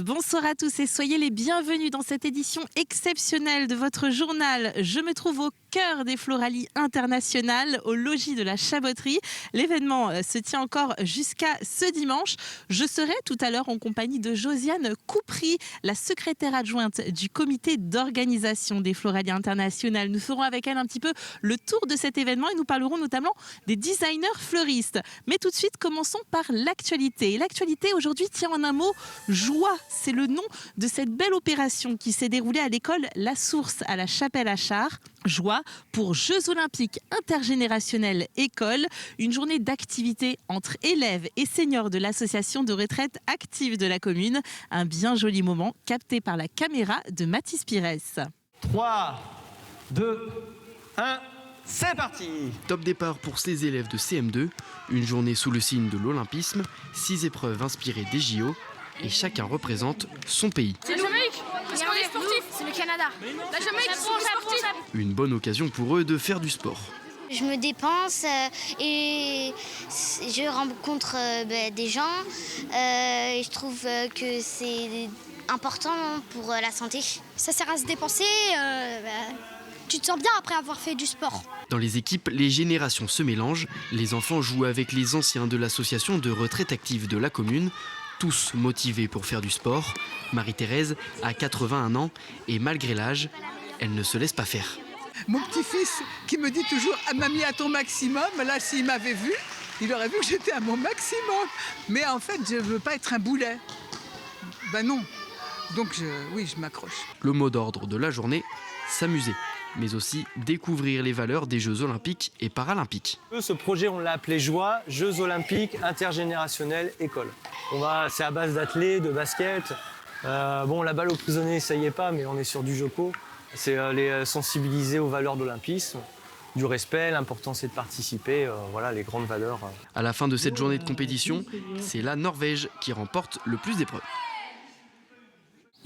Bonsoir à tous et soyez les bienvenus dans cette édition exceptionnelle de votre journal. Je me trouve au cœur des Floralies internationales, au logis de la Chaboterie. L'événement se tient encore jusqu'à ce dimanche. Je serai tout à l'heure en compagnie de Josiane Coupry, la secrétaire adjointe du comité d'organisation des Floralies internationales. Nous ferons avec elle un petit peu le tour de cet événement et nous parlerons notamment des designers fleuristes. Mais tout de suite, commençons par l'actualité. Et l'actualité aujourd'hui tient en un mot joie. C'est le nom de cette belle opération qui s'est déroulée à l'école La Source à la Chapelle-Achard. Joie pour Jeux Olympiques intergénérationnels école, une journée d'activité entre élèves et seniors de l'association de retraite active de la commune. Un bien joli moment capté par la caméra de Mathis Pires. 3, 2, 1, c'est parti! Top départ pour ces élèves de CM2, une journée sous le signe de l'olympisme, 6 épreuves inspirées des JO et chacun représente son pays. C'est la Jamaïque, parce qu'on est sportif. C'est le Canada. La Jamaïque, c'est sportif. Une bonne occasion pour eux de faire du sport. Je me dépense et je rencontre des gens et je trouve que c'est important pour la santé. Ça sert à se dépenser, tu te sens bien après avoir fait du sport. Dans les équipes, les générations se mélangent. Les enfants jouent avec les anciens de l'association de retraite active de la commune, tous motivés pour faire du sport. Marie-Thérèse a 81 ans et malgré l'âge, elle ne se laisse pas faire. Mon petit-fils qui me dit toujours « Mamie, à ton maximum », là s'il m'avait vu, il aurait vu que j'étais à mon maximum. Mais en fait, je ne veux pas être un boulet. Ben non. Donc oui, je m'accroche. Le mot d'ordre de la journée, s'amuser, mais aussi découvrir les valeurs des Jeux Olympiques et Paralympiques. Ce projet, on l'a appelé Joie, Jeux Olympiques intergénérationnels école. C'est à base d'athlètes, de basket. La balle aux prisonniers, ça y est pas, mais on est sur du joco. C'est les sensibiliser aux valeurs de l'olympisme, du respect, l'important c'est de participer, les grandes valeurs. À la fin de cette journée de compétition, c'est la Norvège qui remporte le plus d'épreuves.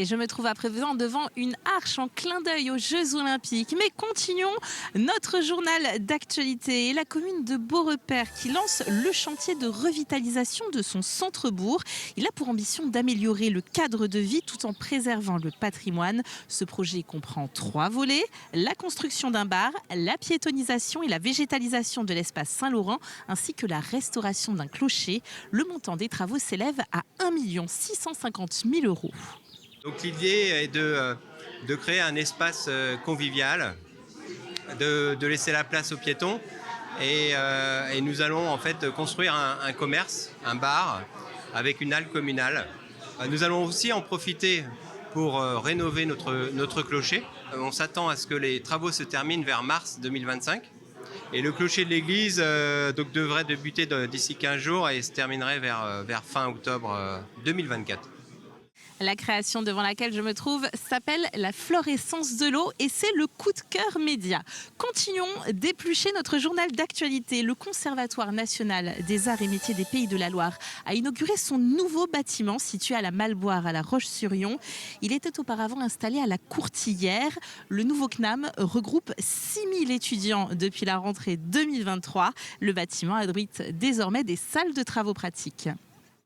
Et je me trouve à présent devant une arche en clin d'œil aux Jeux Olympiques. Mais continuons notre journal d'actualité. Et la commune de Beaurepaire qui lance le chantier de revitalisation de son centre-bourg. Il a pour ambition d'améliorer le cadre de vie tout en préservant le patrimoine. Ce projet comprend 3 volets. La construction d'un bar, la piétonisation et la végétalisation de l'espace Saint-Laurent, ainsi que la restauration d'un clocher. Le montant des travaux s'élève à 1 650 000 €. Donc l'idée est de créer un espace convivial, de laisser la place aux piétons et nous allons en fait construire un commerce, un bar avec une halle communale. Nous allons aussi en profiter pour rénover notre clocher. On s'attend à ce que les travaux se terminent vers mars 2025 et le clocher de l'église devrait débuter d'ici 15 jours et se terminerait vers fin octobre 2024. La création devant laquelle je me trouve s'appelle la Florescence de l'eau et c'est le coup de cœur média. Continuons d'éplucher notre journal d'actualité. Le Conservatoire national des arts et métiers des Pays de la Loire a inauguré son nouveau bâtiment situé à la Malboire à La Roche-sur-Yon. Il était auparavant installé à la Courtilière. Le nouveau CNAM regroupe 6000 étudiants depuis la rentrée 2023. Le bâtiment abrite désormais des salles de travaux pratiques.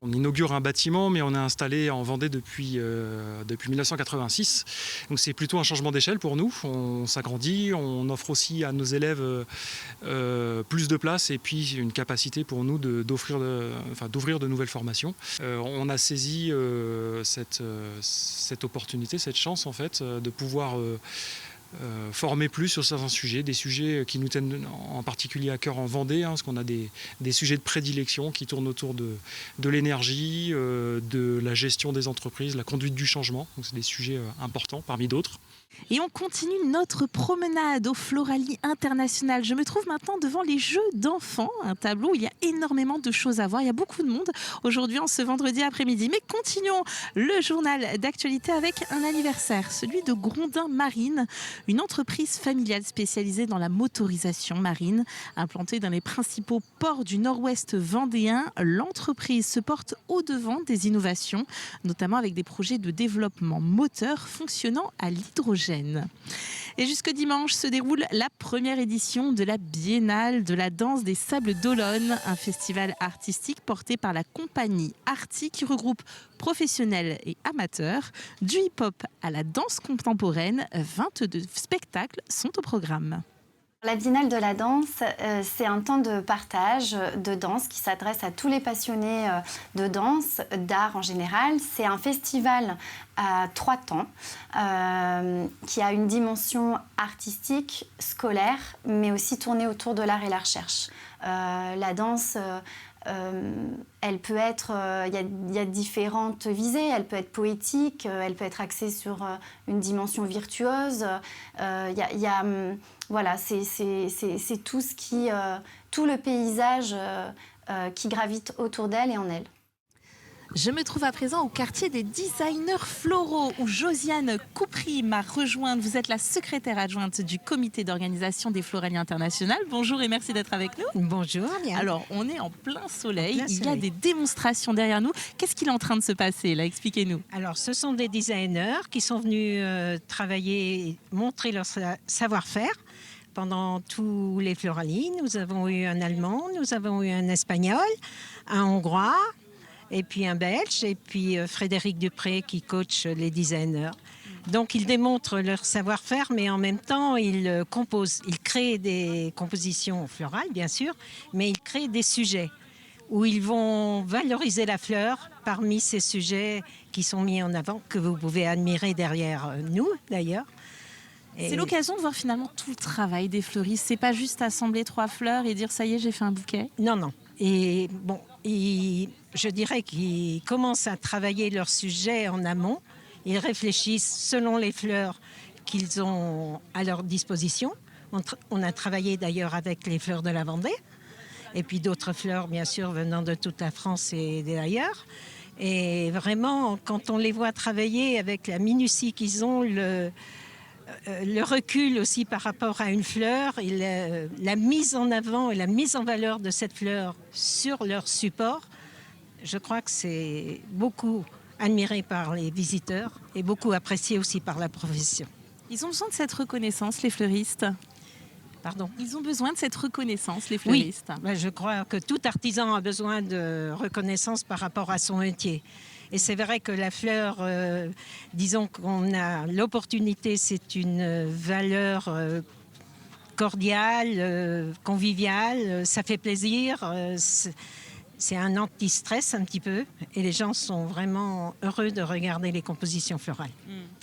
On inaugure un bâtiment, mais on est installé en Vendée depuis 1986. Donc c'est plutôt un changement d'échelle pour nous. On s'agrandit, on offre aussi à nos élèves plus de place et puis une capacité pour nous d'ouvrir de nouvelles formations. On a saisi cette opportunité, cette chance en fait, de pouvoir former plus sur certains sujets, des sujets qui nous tiennent en particulier à cœur en Vendée, parce qu'on a des sujets de prédilection qui tournent autour de l'énergie, de la gestion des entreprises, la conduite du changement. Donc c'est des sujets importants parmi d'autres. Et on continue notre promenade aux Floralies internationales. Je me trouve maintenant devant les Jeux d'enfants, un tableau où il y a énormément de choses à voir. Il y a beaucoup de monde aujourd'hui en ce vendredi après-midi. Mais continuons le journal d'actualité avec un anniversaire, celui de Grondin Marine, une entreprise familiale spécialisée dans la motorisation marine. Implantée dans les principaux ports du nord-ouest vendéen, l'entreprise se porte au-devant des innovations, notamment avec des projets de développement moteur fonctionnant à l'hydrogène. Et jusque dimanche se déroule la première édition de la Biennale de la danse des Sables d'Olonne, un festival artistique porté par la compagnie Arti qui regroupe professionnels et amateurs. Du hip-hop à la danse contemporaine, 22 spectacles sont au programme. La Biennale de la danse, c'est un temps de partage de danse qui s'adresse à tous les passionnés de danse, d'art en général. C'est un festival à 3 temps qui a une dimension artistique, scolaire, mais aussi tournée autour de l'art et la recherche. La danse, elle peut être, il y a différentes visées, elle peut être poétique, elle peut être axée sur une dimension virtuose. Voilà, c'est tout ce qui, tout le paysage qui gravite autour d'elle et en elle. Je me trouve à présent au quartier des designers floraux où Josiane Coupry m'a rejointe. Vous êtes la secrétaire adjointe du comité d'organisation des Floralies Internationales. Bonjour et merci d'être avec nous. Bonjour. Bien. Alors, on est en plein soleil. Il y a des démonstrations derrière nous. Qu'est-ce qu'il est en train de se passer là? Expliquez-nous. Alors, ce sont des designers qui sont venus travailler, montrer leur savoir-faire. Pendant tous les Floralies, nous avons eu un Allemand, nous avons eu un Espagnol, un Hongrois, et puis un Belge, et puis Frédéric Dupré qui coach les designers. Donc ils démontrent leur savoir-faire, mais en même temps ils composent. Ils créent des compositions florales, bien sûr, mais ils créent des sujets où ils vont valoriser la fleur parmi ces sujets qui sont mis en avant, que vous pouvez admirer derrière nous d'ailleurs. C'est l'occasion de voir finalement tout le travail des fleuristes. C'est pas juste assembler 3 fleurs et dire ça y est, j'ai fait un bouquet. Non, non. Et bon, je dirais qu'ils commencent à travailler leur sujet en amont. Ils réfléchissent selon les fleurs qu'ils ont à leur disposition. On a travaillé d'ailleurs avec les fleurs de la Vendée. Et puis d'autres fleurs, bien sûr, venant de toute la France et d'ailleurs. Et vraiment, quand on les voit travailler avec la minutie qu'ils ont, le recul aussi par rapport à une fleur et la mise en avant et la mise en valeur de cette fleur sur leur support, je crois que c'est beaucoup admiré par les visiteurs et beaucoup apprécié aussi par la profession. Ils ont besoin de cette reconnaissance, les fleuristes. Pardon. Ils ont besoin de cette reconnaissance, les fleuristes. Oui, je crois que tout artisan a besoin de reconnaissance par rapport à son métier. Et c'est vrai que la fleur, disons qu'on a l'opportunité, c'est une valeur cordiale, conviviale, ça fait plaisir, c'est un anti-stress un petit peu. Et les gens sont vraiment heureux de regarder les compositions florales.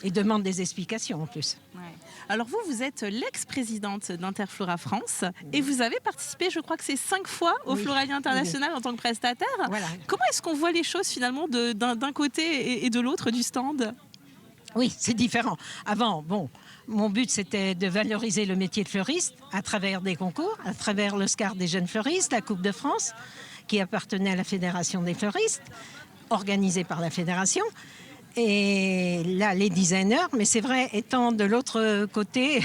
Et demandent des explications en plus. Ouais. Alors vous êtes l'ex-présidente d'Interflora France et vous avez participé, je crois que c'est 5 fois au Floralies International en tant que prestataire. Voilà. Comment est-ce qu'on voit les choses finalement d'un côté et de l'autre du stand? Oui, c'est différent. Avant, bon, mon but c'était de valoriser le métier de fleuriste à travers des concours, à travers l'Oscar des jeunes fleuristes, la Coupe de France, qui appartenait à la Fédération des fleuristes, organisée par la Fédération. Et là, les designers, mais c'est vrai, étant de l'autre côté,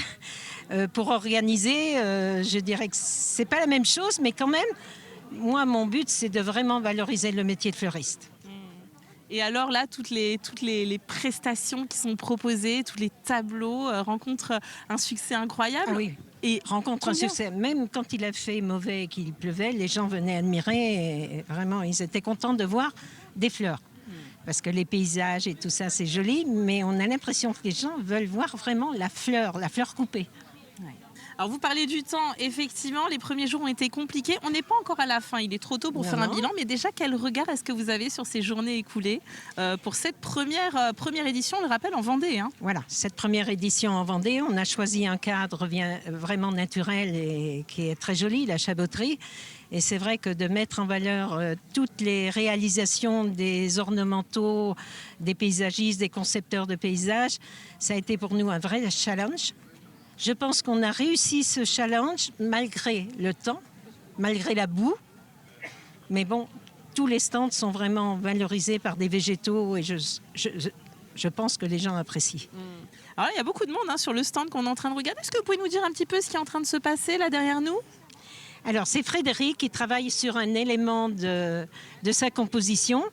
pour organiser, je dirais que c'est pas la même chose, mais quand même, moi, mon but, c'est de vraiment valoriser le métier de fleuriste. Et alors là, toutes les prestations qui sont proposées, tous les tableaux rencontrent un succès incroyable. Ah oui. Et rencontre un succès. Même quand il a fait mauvais et qu'il pleuvait, les gens venaient admirer. Et vraiment, ils étaient contents de voir des fleurs. Parce que les paysages et tout ça, c'est joli, mais on a l'impression que les gens veulent voir vraiment la fleur coupée. Ouais. Alors vous parlez du temps, effectivement, les premiers jours ont été compliqués. On n'est pas encore à la fin, il est trop tôt pour faire un bilan, mais déjà, quel regard est-ce que vous avez sur ces journées écoulées pour cette première édition, on le rappelle, en Vendée, hein? Voilà, cette première édition en Vendée, on a choisi un cadre vraiment naturel et qui est très joli, la chaboterie. Et c'est vrai que de mettre en valeur toutes les réalisations des ornementaux, des paysagistes, des concepteurs de paysages, ça a été pour nous un vrai challenge. Je pense qu'on a réussi ce challenge malgré le temps, malgré la boue. Mais bon, tous les stands sont vraiment valorisés par des végétaux et je pense que les gens apprécient. Alors, il y a beaucoup de monde sur le stand qu'on est en train de regarder. Est-ce que vous pouvez nous dire un petit peu ce qui est en train de se passer là derrière nous? Alors, c'est Frédéric qui travaille sur un élément de sa composition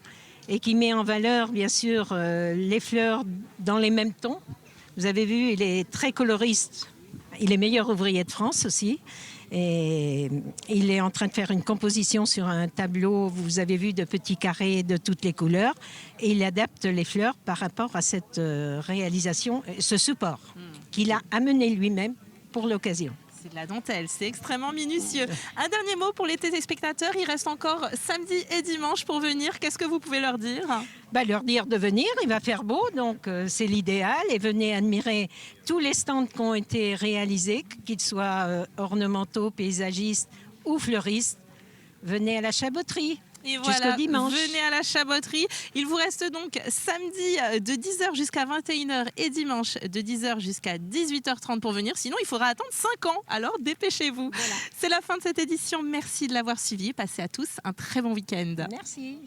et qui met en valeur, bien sûr, les fleurs dans les mêmes tons. Vous avez vu, il est très coloriste. Il est meilleur ouvrier de France aussi. Et il est en train de faire une composition sur un tableau, vous avez vu, de petits carrés de toutes les couleurs. Et il adapte les fleurs par rapport à cette réalisation, ce support qu'il a amené lui-même pour l'occasion. C'est de la dentelle, c'est extrêmement minutieux. Un dernier mot pour les téléspectateurs, il reste encore samedi et dimanche pour venir. Qu'est-ce que vous pouvez leur dire? Leur dire de venir, il va faire beau, donc c'est l'idéal. Et venez admirer tous les stands qui ont été réalisés, qu'ils soient ornementaux, paysagistes ou fleuristes. Venez à la Chaboterie. Et voilà, jusqu'au dimanche. Venez à la Chaboterie. Il vous reste donc samedi de 10h jusqu'à 21h et dimanche de 10h jusqu'à 18h30 pour venir. Sinon, il faudra attendre 5 ans. Alors, dépêchez-vous. Voilà. C'est la fin de cette édition. Merci de l'avoir suivi. Passez à tous un très bon week-end. Merci.